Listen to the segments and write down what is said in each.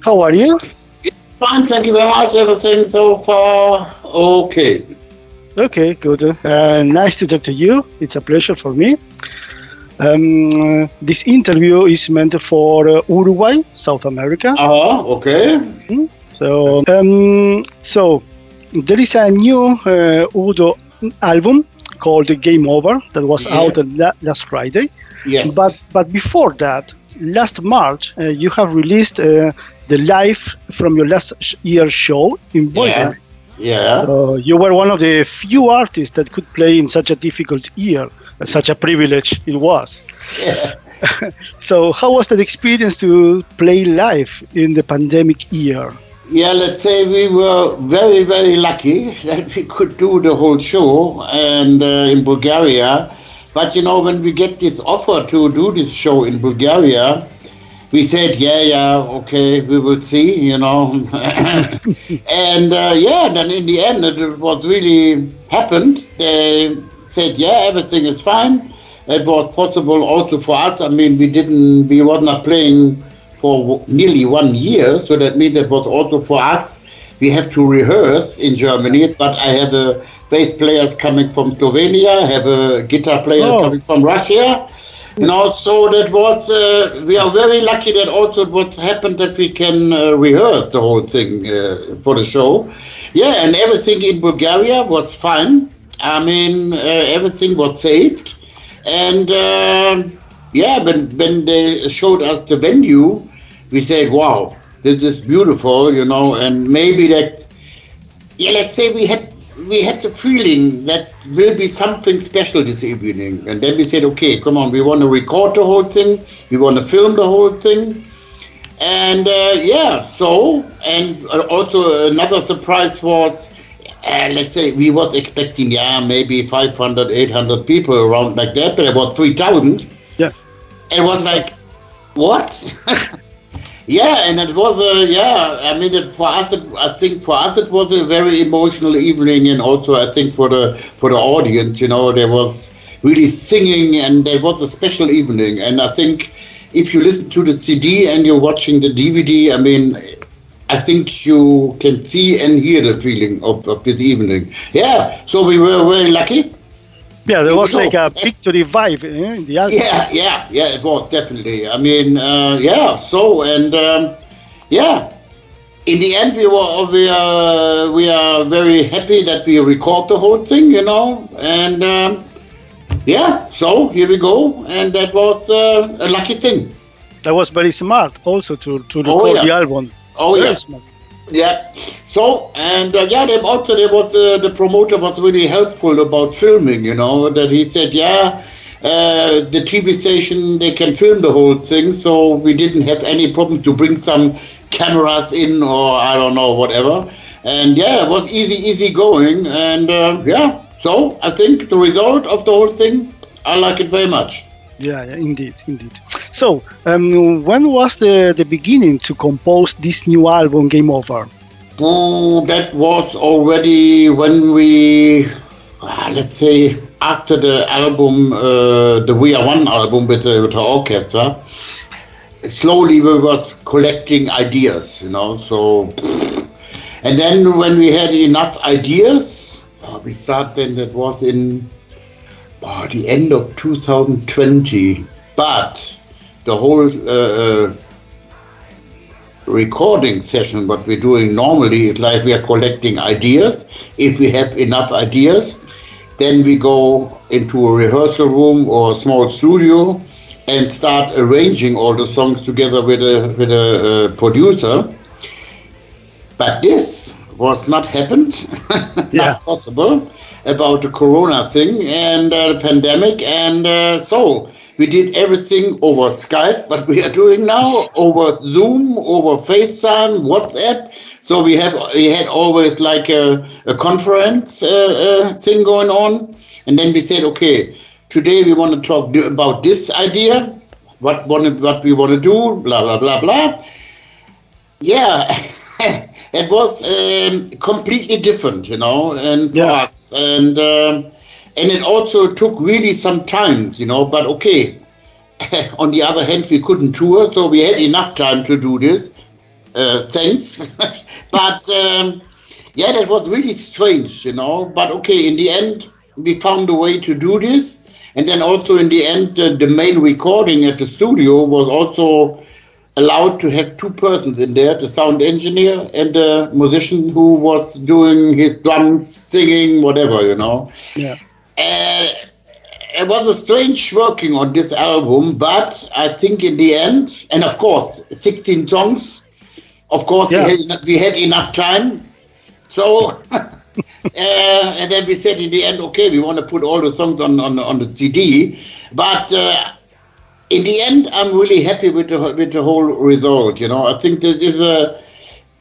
How are you? Fine, thank you very much. Everything so far okay. Okay, good. Nice to talk to you. It's a pleasure for me. This interview is meant for Uruguay, South America. Okay. So there is a new Udo album called Game Over that was out last Friday. Yes. But before that, last March, you have released the live from your last year's show in Bulgaria. Yeah. You were one of the few artists that could play in such a difficult year. Such a privilege it was. Yeah. So how was that experience to play live in the pandemic year? Yeah, let's say we were very, very lucky that we could do the whole show and in Bulgaria. But, when we get this offer to do this show in Bulgaria, we said, okay, we will see, And then in the end, it was really happened. They said, everything is fine. It was possible also for us. I mean, we were not playing for nearly 1 year. So that means it was also for us. We have to rehearse in Germany, but I have a bass players coming from Slovenia, I have a guitar player coming from Russia. So that was, we are very lucky that also it was happened that we can rehearse the whole thing for the show. Yeah, and everything in Bulgaria was fine. I mean, everything was saved. And when they showed us the venue, we said, wow, this is beautiful, and maybe that, let's say we had the feeling that will be something special this evening. And then we said, okay, come on, we want to record the whole thing. We want to film the whole thing. And and also another surprise was, let's say we was expecting, maybe 500, 800 people around like that, but it was 3,000. Yeah. It was like, what? And it was I mean, for us, I think for us it was a very emotional evening, and also I think for the audience, there was really singing, and there was a special evening. And I think if you listen to the CD and you're watching the DVD, I mean, I think you can see and hear the feeling of this evening. Yeah, so we were very lucky. Yeah, there was like a victory vibe in the album. Yeah, it was definitely. I mean, in the end, we are very happy that we record the whole thing, and so here we go, and that was a lucky thing. That was very smart also to record the album. Very smart. Yeah. So, and there was the promoter was really helpful about filming, that he said, the TV station, they can film the whole thing. So we didn't have any problem to bring some cameras in, or I don't know, whatever. And it was easy going. And so I think the result of the whole thing, I like it very much. Yeah, indeed. So, when was the beginning to compose this new album, Game Over? That was already when we, let's say, after the album, the We Are One album with the orchestra, slowly we was collecting ideas, so, and then when we had enough ideas, we started, that was in the end of 2020, but the whole recording session, what we're doing normally is like we are collecting ideas. If we have enough ideas, then we go into a rehearsal room or a small studio and start arranging all the songs together with a producer. But this was not happened, not possible, about the corona thing and the pandemic, and so we did everything over Skype, but we are doing now over Zoom, over FaceTime, WhatsApp. So we had always like a conference thing going on, and then we said, okay, today we want to talk about this idea, what we want to do, blah blah blah blah. Yeah. It was completely different, and for us, and it also took really some time, But okay, on the other hand, we couldn't tour, so we had enough time to do this, thanks. But yeah, that was really strange, But okay, in the end, we found a way to do this. And then also in the end, the main recording at the studio was also allowed to have two persons in there, the sound engineer and the musician who was doing his drums, singing, whatever, Yeah. It was a strange working on this album, but I think in the end, and of course, 16 songs, of course, we had enough time. So, and then we said in the end, okay, we want to put all the songs on the CD, but in the end, I'm really happy with the whole result. I think that is a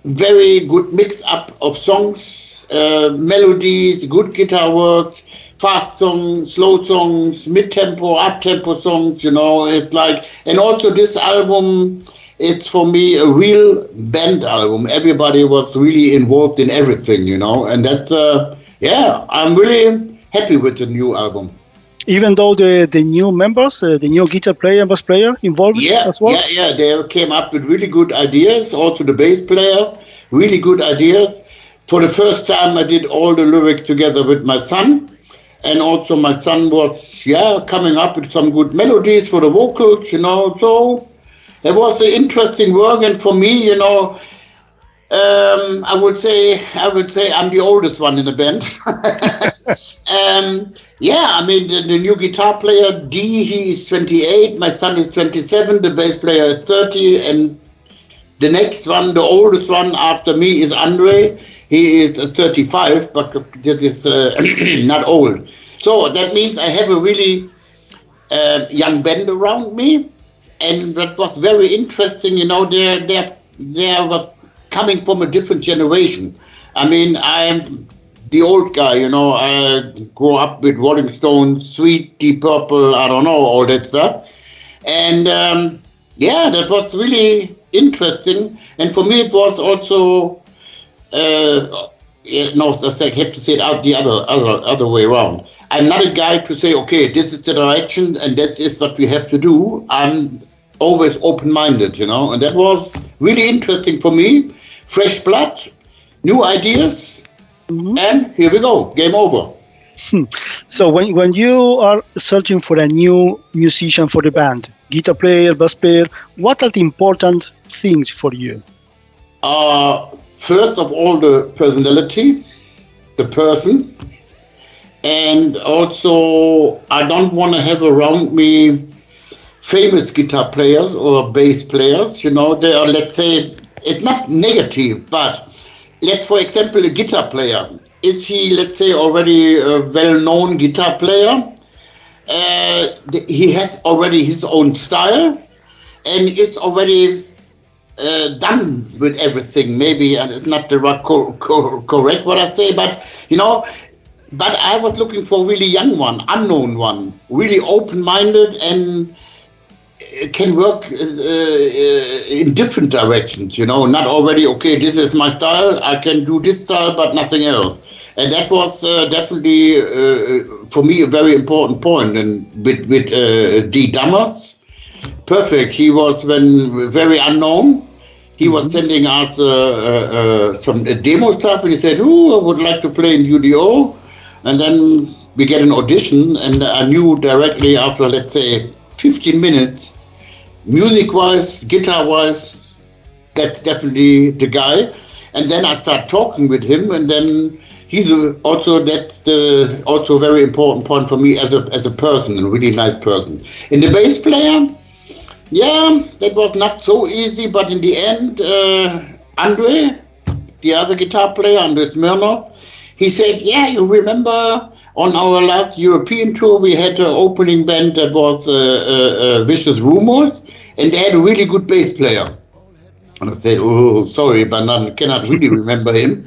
very good mix-up of songs, melodies, good guitar work, fast songs, slow songs, mid-tempo, up-tempo songs. It's like, and also this album, it's for me a real band album. Everybody was really involved in everything, and that's, I'm really happy with the new album. Even though the new members, the new guitar player and bass player involved as well? Yeah, they came up with really good ideas. Also the bass player, really good ideas. For the first time, I did all the lyrics together with my son. And also my son was, coming up with some good melodies for the vocals, So it was an interesting work. And for me, I would say I'm the oldest one in the band. The new guitar player, D, he is 28, my son is 27, the bass player is 30, and the next one, the oldest one after me is Andre. He is 35, but this is not old. So that means I have a really young band around me, and that was very interesting. They was coming from a different generation. I mean, I'm the old guy, I grew up with Rolling Stones, Sweet, Deep Purple, I don't know, all that stuff. And that was really interesting. And for me, it was also, I have to say it out the other way around. I'm not a guy to say, okay, this is the direction and that is what we have to do. I'm always open-minded, and that was really interesting for me. Fresh blood, new ideas. Mm-hmm. And here we go, game over. So when you are searching for a new musician for the band, guitar player, bass player, what are the important things for you? First of all, the personality, the person. And also, I don't want to have around me famous guitar players or bass players. They are, let's say, it's not negative, but let's, for example, a guitar player. Is he, let's say, already a well-known guitar player? He has already his own style and is already done with everything. Maybe it's not the right correct what I say, but, but I was looking for a really young one, unknown one, really open-minded and can work in different directions, not already, okay, this is my style, I can do this style, but nothing else. And that was definitely, for me, a very important point. And with D. Dammers, perfect. He was very unknown. He was sending us some demo stuff, and he said, I would like to play in UDO. And then we get an audition, and I knew directly after, let's say, 15 minutes, music-wise, guitar-wise, that's definitely the guy. And then I start talking with him, and then he's also a very important point for me as a person, a really nice person. In the bass player, that was not so easy, but in the end, Andre, the other guitar player, Andre Smirnov, he said, you remember on our last European tour, we had an opening band that was Vicious Rumors, and they had a really good bass player. And I said, sorry, but I cannot really remember him.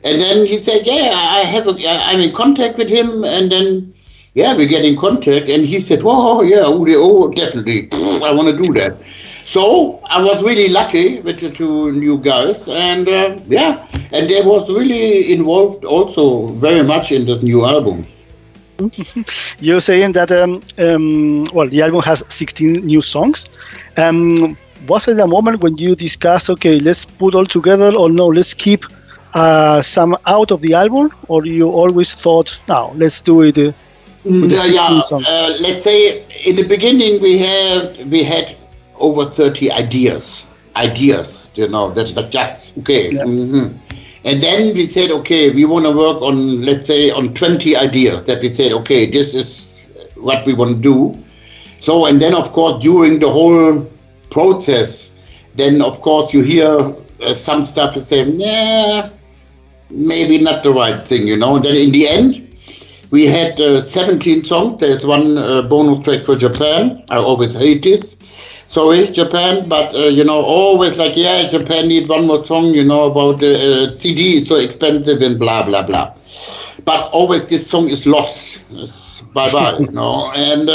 And then he said, I'm in contact with him. And then, we get in contact. And he said, Udo, definitely, I want to do that. So I was really lucky with the two new guys. And and they was really involved also very much in this new album. You're saying that, the album has 16 new songs. was it a moment when you discussed, okay, let's put all together, or no, let's keep some out of the album, or you always thought, no, let's do it? Let's say in the beginning we had over 30 ideas, that's just okay. Yeah. Mm-hmm. And then we said, okay, we want to work on, let's say, on 20 ideas that we said, okay, this is what we want to do. So, and then of course during the whole process, then of course you hear some stuff and say, nah, maybe not the right thing, And then in the end, we had 17 songs. There's one bonus track for Japan. I always hate this. Sorry, Japan, but always like, Japan need one more song, about the CD is so expensive and blah, blah, blah. But always this song is lost. Bye-bye, And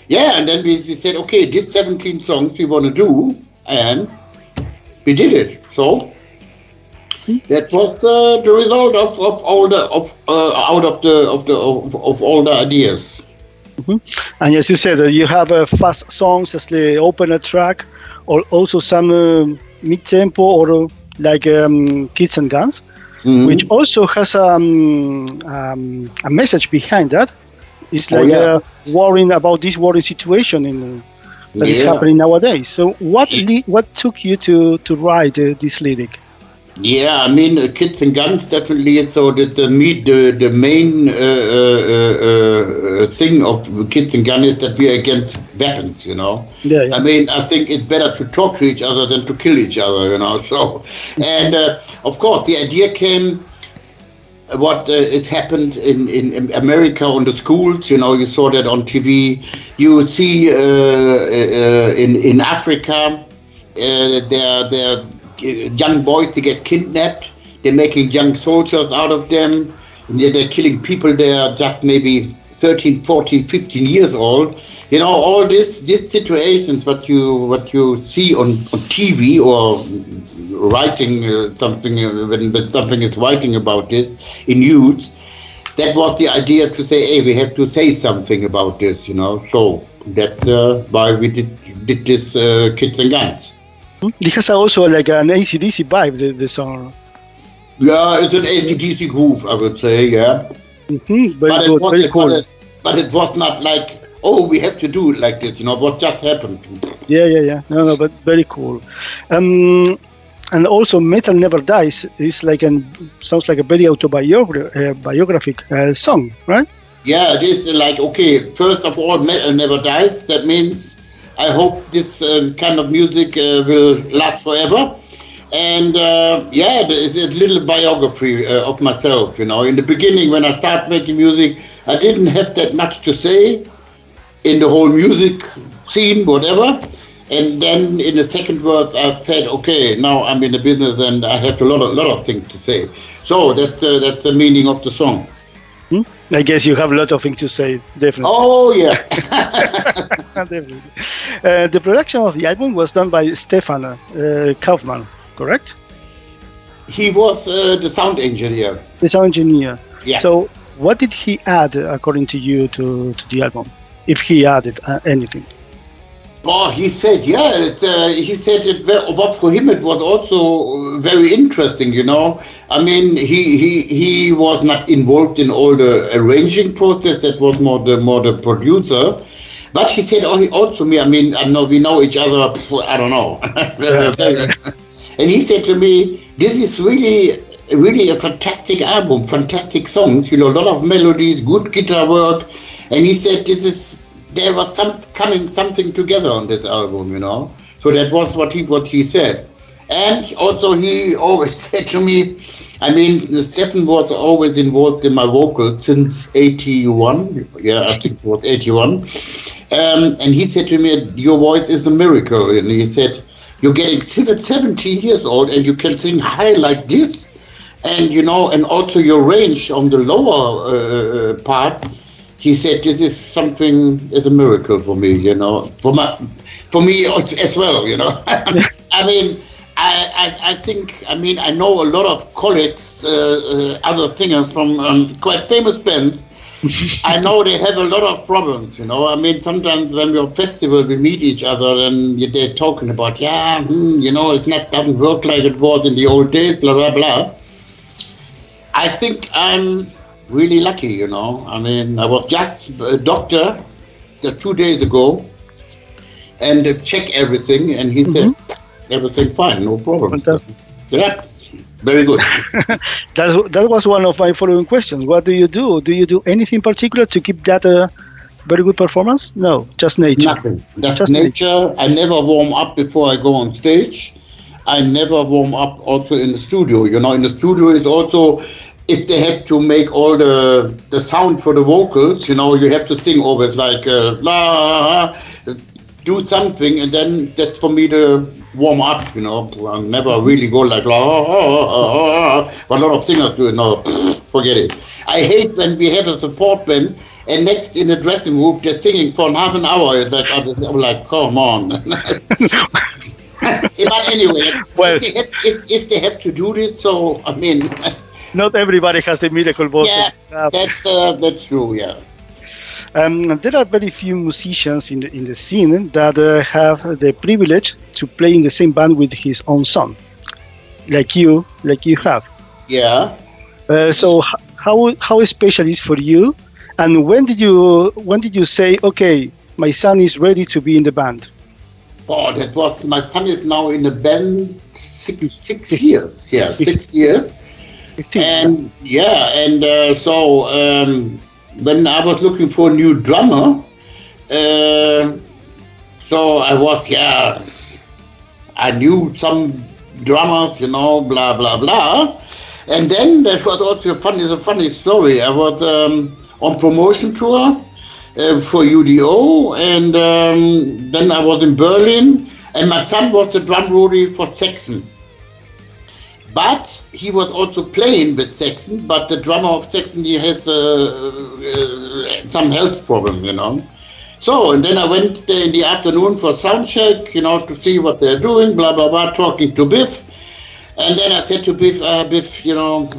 and then we said, okay, these 17 songs we want to do, and we did it. So that was the result of all the all the ideas. Mm-hmm. And as you said, you have fast songs as the opener track, or also some mid-tempo, or like Kids and Guns, which also has a message behind that. It's like worrying about this worrying situation that is happening nowadays. So what took you to write this lyric? Yeah, I mean, Kids and Guns definitely. So that the main thing of Kids and Guns is that we are against weapons, Yeah. I mean, I think it's better to talk to each other than to kill each other, So, and of course, the idea came. What has happened in America on the schools, you saw that on TV. You see in Africa, they're young boys, they get kidnapped. They're making young soldiers out of them. And they're killing people. They're just maybe 13, 14, 15 years old. All these situations, what you see on TV or writing something, when something is writing about this in news, that was the idea to say, hey, we have to say something about this, So that's why we did this Kids and Guns. It has also like an AC/DC vibe, the song. Yeah, it's an AC/DC groove, I would say, yeah. Mm-hmm. Very cool. But it was not like, oh, we have to do it like this, what just happened. Yeah. No, but very cool. And also, Metal Never Dies is sounds like a very autobiographic song, right? Yeah, it is like, okay, first of all, Metal Never Dies. That means I hope this kind of music will last forever. And it's a little biography of myself, In the beginning, when I started making music, I didn't have that much to say in the whole music scene, whatever. And then in the second verse, I said, okay, now I'm in the business and I have a lot of things to say. So that's the meaning of the song. I guess you have a lot of things to say, definitely. Oh, yeah. Definitely. The production of the album was done by Stefan Kaufmann, correct? He was the sound engineer. The sound engineer. Yeah. So what did he add, according to you, to the album, if he added anything? Oh, he said, what for him it was also very interesting, I mean, he was not involved in all the arranging process. That was more the producer. But he said also me, I mean, I know we know each other, I don't know. And he said to me, this is really a fantastic album, fantastic songs, a lot of melodies, good guitar work. And he said, there was something together on this album, So that was what he said. And also he always said to me, I mean, Stefan was always involved in my vocals since 81. Yeah, I think it was 81. And he said to me, your voice is a miracle. And he said, you're getting 70 years old and you can sing high like this. And, and also your range on the lower part. He said, this is a miracle for me, for me as well, I mean, I think, I know a lot of colleagues, other singers from quite famous bands, I know they have a lot of problems, you know. I mean, sometimes when we're at festival, we meet each other and they're talking about, you know, doesn't work like it was in the old days, blah, blah, blah. I think I'm really lucky, you know. I mean, I was just a doctor 2 days ago and check everything, and he said, everything fine, no problem. Fantastic. Yeah. Very good. That was one of my following questions. What do you do? Do you do anything particular to keep that very good performance? No, just nature. Nothing. Just nature. I never warm up before I go on stage. I never warm up also in the studio. You know, in the studio is also, if they have to make all the sound for the vocals, you know, you have to sing always like, do something, and then that's for me to warm up, you know. I never really go like, but a lot of singers do it. No, forget it. I hate when we have a support band and next in the dressing room they're singing for half an hour. It's like, I'm like, come on. But anyway, well, if they have to do this, so I mean, not everybody has the miracle voice. Yeah, that's true. Yeah. There are very few musicians in the scene that have the privilege to play in the same band with his own son, like you have. Yeah. So how special is for you, and when did you say, okay, my son is ready to be in the band? Oh, that was, my son is now in the band 6 years. Yeah, 6 years. 15. And so. When I was looking for a new drummer, so I was, I knew some drummers, you know, blah, blah, blah. And then there was also a funny story. I was on promotion tour for UDO, and then I was in Berlin, and my son was the drum roadie for Saxon. But he was also playing with Saxon, but the drummer of Saxon, he has some health problem, you know. So, and then I went there in the afternoon for sound check, you know, to see what they're doing, blah, blah, blah, talking to Biff. And then I said to Biff, Biff, you know,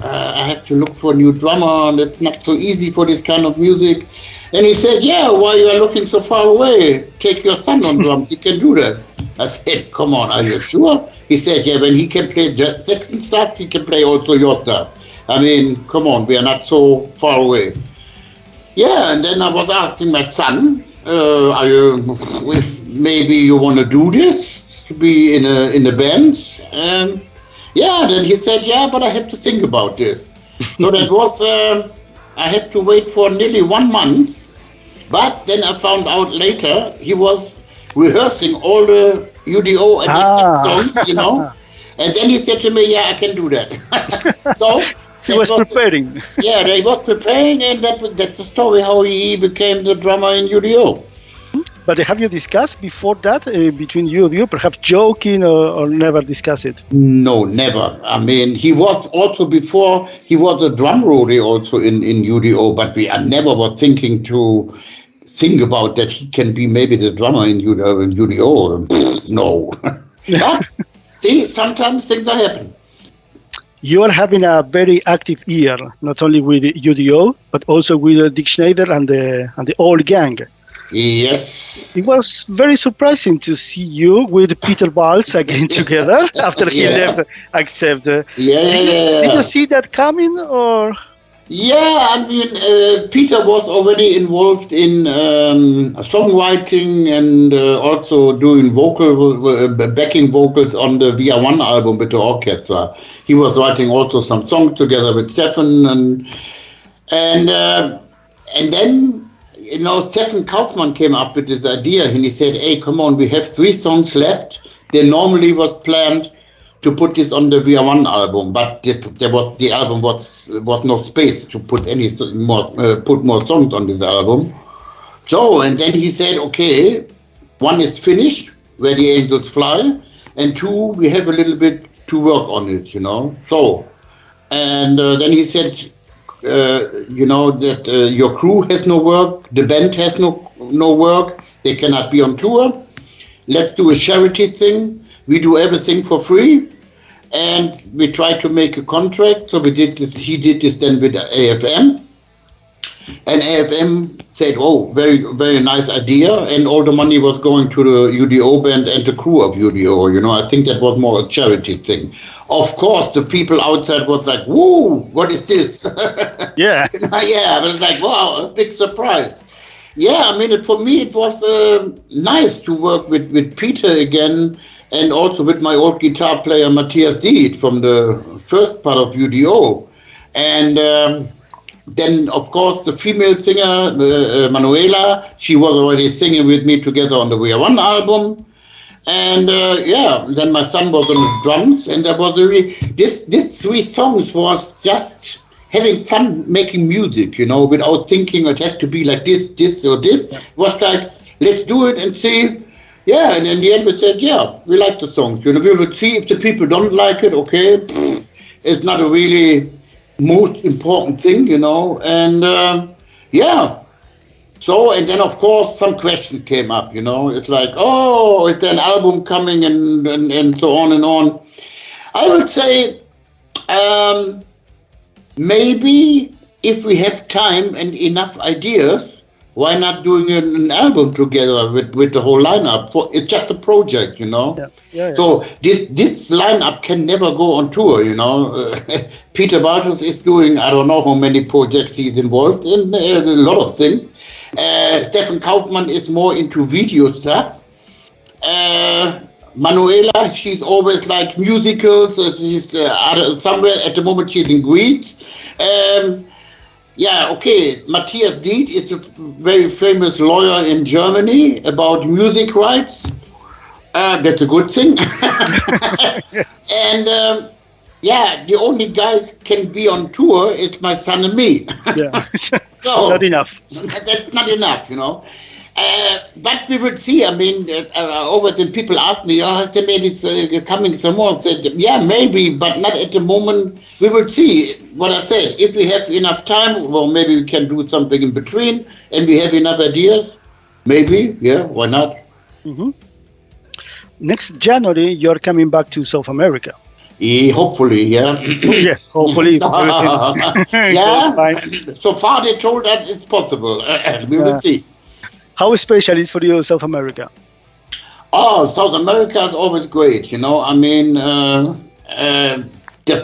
I have to look for a new drummer, and it's not so easy for this kind of music. And he said, yeah, why you are looking so far away? Take your son on drums, he can do that. I said, come on, are you sure? He says, yeah, when he can play Saxon stuff, he can play also your stuff. I mean, come on, we are not so far away. Yeah, and then I was asking my son, if maybe you want to do this, to be in a band. And yeah, then he said, yeah, but I have to think about this. So that was, I have to wait for nearly 1 month. But then I found out later he was rehearsing all the UDO and songs, you know. And then he said to me, yeah, I can do that. So he was preparing. Yeah, he was preparing, and that's the story how he became the drummer in UDO. But have you discussed before that between you, perhaps joking or never discuss it? No, never. I mean, he was also before, he was a drum roadie also in UDO, but I never was thinking about that he can be maybe the drummer in UDO. No. But see, sometimes things are happening. You are having a very active year, not only with UDO, but also with Dirkschneider and the old gang. Yes. It was very surprising to see you with Peter Balz again together after he left Accept. Did you see that coming, or? Yeah, I mean, Peter was already involved in songwriting and also doing backing vocals on the VR1 album with the orchestra. He was writing also some songs together with Sven, and then, you know, Stefan Kaufmann came up with this idea, and he said, hey, come on, we have 3 songs left. They normally was planned to put this on the VR1 album, but the album was no space to put more songs on this album. So, and then he said, okay, 1 is finished, Where the Angels Fly, and 2, we have a little bit to work on it, you know. So, and then he said, you know, that your crew has no work, the band has no work, they cannot be on tour. Let's do a charity thing. We do everything for free, and we try to make a contract. So we did this. He did this then with AFM, And AFM said, oh, very, very nice idea. And all the money was going to the UDO band and the crew of UDO. You know, I think that was more a charity thing. Of course, the people outside was like, whoa, what is this? Yeah. Yeah, but it's like, wow, a big surprise. Yeah, I mean, for me, it was nice to work with Peter again, and also with my old guitar player, Matthias Diet, from the first part of UDO. And then, of course, the female singer, Manuela, she was already singing with me together on the We Are One album. And then my son was on the drums, and there was this 3 songs was just having fun making music, you know, without thinking it has to be like this or this. Yeah. It was like, let's do it and see. Yeah, and in the end we said, yeah, we like the songs. You know, we will see if the people don't like it, okay. It's not a really most important thing, you know. And So, and then of course some question came up, you know. It's like, oh, is there an album coming and so on and on. I would say, maybe if we have time and enough ideas, why not doing an album together with the whole lineup? It's just a project, you know. Yeah. So this lineup can never go on tour, you know. Peter Walters is doing, I don't know how many projects he's involved in, a lot of things. Stefan Kaufmann is more into video stuff. Manuela, she's always like musicals. She's somewhere at the moment. She's in Greece. Matthias Diet is a very famous lawyer in Germany about music rights. That's a good thing. And the only guys can be on tour is my son and me. Yeah, so not enough. That's not enough, you know. But we would see. I mean, over the people asked me, "Oh, is there maybe coming some more?" I said, "Yeah, maybe, but not at the moment. We will see." What I said, if we have enough time, well, maybe we can do something in between, and we have enough ideas. Maybe, yeah, why not? Mm-hmm. Next January, you're coming back to South America. Hopefully, yeah. Yeah, hopefully. Yeah. So far, they told us it's possible. We will see. How special is for you South America? Oh, South America is always great, you know. I mean, the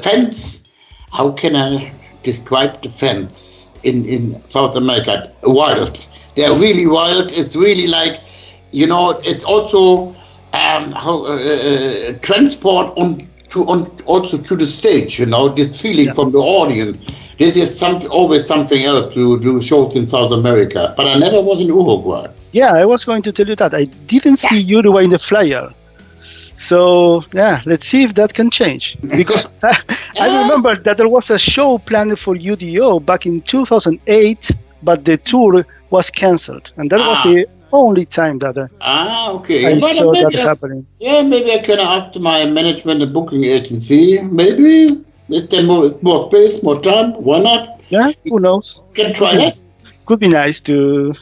fans, how can I describe the fans in South America? Wild. They're really wild. It's really like, you know, it's also transport also to the stage, you know, this feeling from the audience. This is always something else to do shows in South America. But I never was in Uruguay. Yeah, I was going to tell you that. I didn't see Uruguay in the flyer. So, let's see if that can change. Because I remember that there was a show planned for UDO back in 2008, but the tour was cancelled. And that was the only time that okay. I saw that happening. Yeah, maybe I can ask my management and booking agency. Maybe. If there more space, more time, why not? Yeah, who knows? Can try that. Could be nice to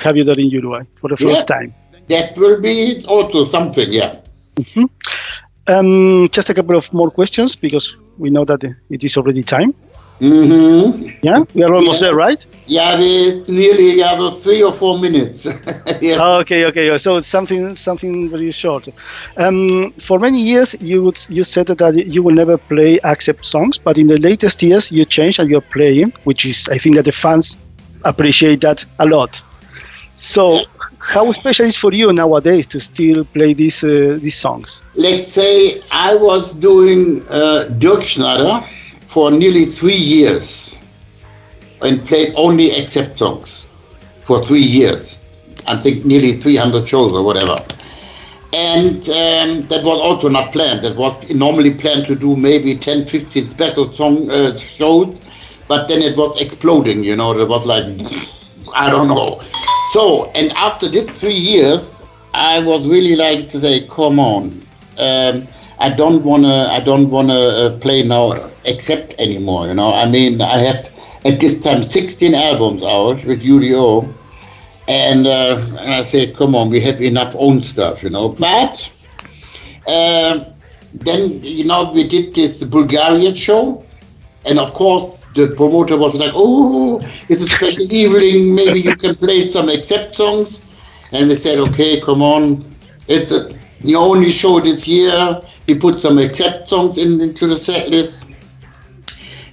have you there in Uruguay for the first time. That will be also something, yeah. Mm-hmm. Just a couple of more questions because we know that it is already time. Mm-hmm. Yeah, we are almost there, right? Yeah, we nearly 3 or 4 minutes. Yes. Okay. So it's something very short. For many years, you said that you will never play accept songs, but in the latest years, you changed and you're playing, which is, I think that the fans appreciate that a lot. So, how special is for you nowadays to still play these songs? Let's say I was doing Dirkschneider for nearly 3 years and played only accept songs for 3 years. I think nearly 300 shows or whatever. And that was also not planned. That was normally planned to do maybe 10, 15 special shows, but then it was exploding, you know. It was like, I don't know. So, and after these 3 years, I was really like to say, come on. I don't wanna play now accept anymore, you know. I mean, I have at this time 16 albums out with UDO, and I said, come on, we have enough own stuff, you know. But then, you know, we did this Bulgarian show, And of course, the promoter was like, oh, it's a special evening, maybe you can play some accept songs. And we said, okay, come on, it's the only show this year. We put some accept songs into the set list.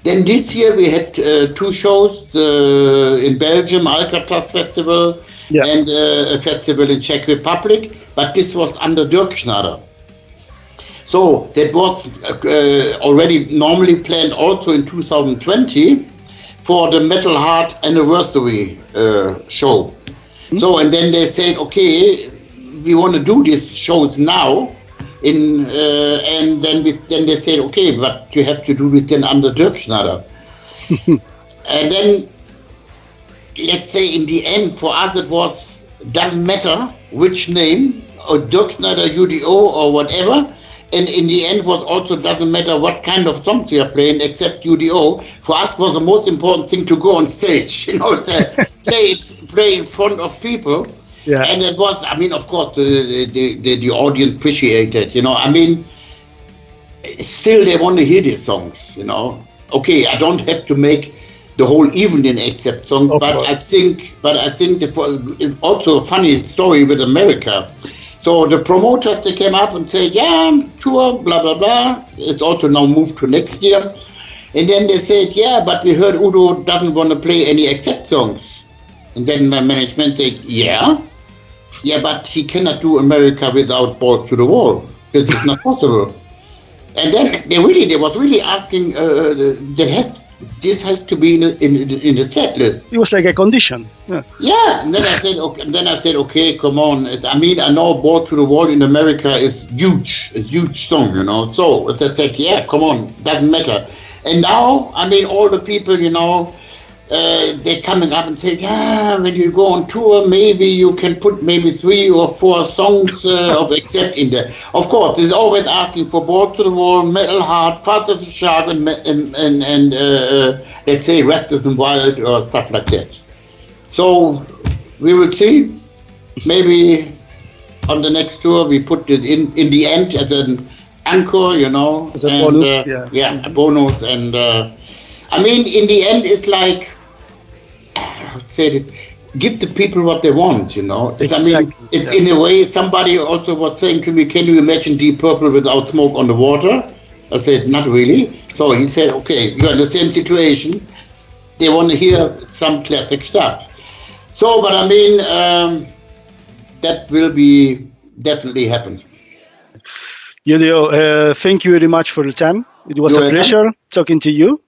Then this year we had 2 shows in Belgium, Alcatraz Festival, and a festival in Czech Republic, but this was under Dirkschneider. So that was already normally planned also in 2020 for the Metal Heart anniversary show. So, and then they said, okay, we want to do these shows now, and then they said, okay, but you have to do it then under Dirkschneider. And then, let's say in the end, for us it doesn't matter which name, or Dirkschneider, UDO, or whatever. And in the end, what also doesn't matter what kind of songs you are playing, except UDO. For us, was the most important thing to go on stage, play in front of people. Yeah. And it was, I mean, of course, the audience appreciated, I mean, still they want to hear these songs, Okay, I don't have to make the whole evening except song, but I think it's also a funny story with America. So the promoters, they came up and said, yeah, sure, blah, blah, blah. It's also now moved to next year. And then they said, yeah, but we heard Udo doesn't want to play any accept songs. And then my management said, yeah, but he cannot do America without Balls to the Wall, because it's not possible. And then they was really asking, this has to be in the set list. It was like a condition. Yeah. And then I said, okay, come on. I mean, I know Ball to the Wall in America is huge, a huge song, So I said, yeah, come on, doesn't matter. And now, I mean, all the people, they're coming up and say, yeah, when you go on tour, maybe you can put maybe 3 or 4 songs of accept in there. Of course, there's always asking for Ball to the Wall, Metal Heart, Father the Shark, and let's say Restless and Wild or stuff like that. So we will see. Maybe on the next tour we put it in the end as an anchor, as a bonus, a bonus. And I mean, in the end, it's like, say this, give the people what they want, Exactly. I mean, it's in a way, somebody also was saying to me, can you imagine Deep Purple without Smoke on the Water? I said, not really. So he said, okay, you're in the same situation. They want to hear some classic stuff. So, but I mean, that will be definitely happen. Udo, thank you very much for the time. It was a pleasure talking to you.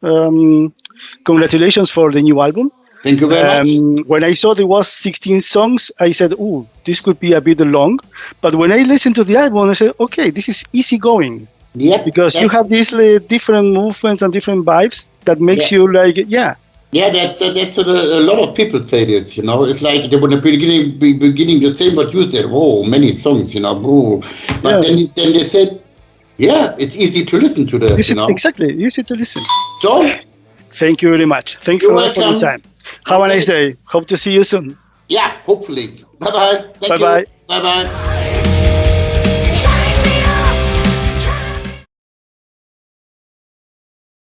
Congratulations for the new album. Thank you very much. When I saw there was 16 songs, I said, "Ooh, this could be a bit long." But when I listened to the album, I said, "Okay, this is easy going." Yeah. Because you have these different movements and different vibes that makes you like, Yeah, that's a lot of people say this. It's like they were in the beginning the same what you said. Oh, many songs, But then they said, yeah, it's easy to listen to that. Exactly, easy to listen. So, thank you very much. Thanks for the time. Have a nice day. Hope to see you soon. Yeah, hopefully. Bye-bye. Thank you. Bye-bye. Bye-bye.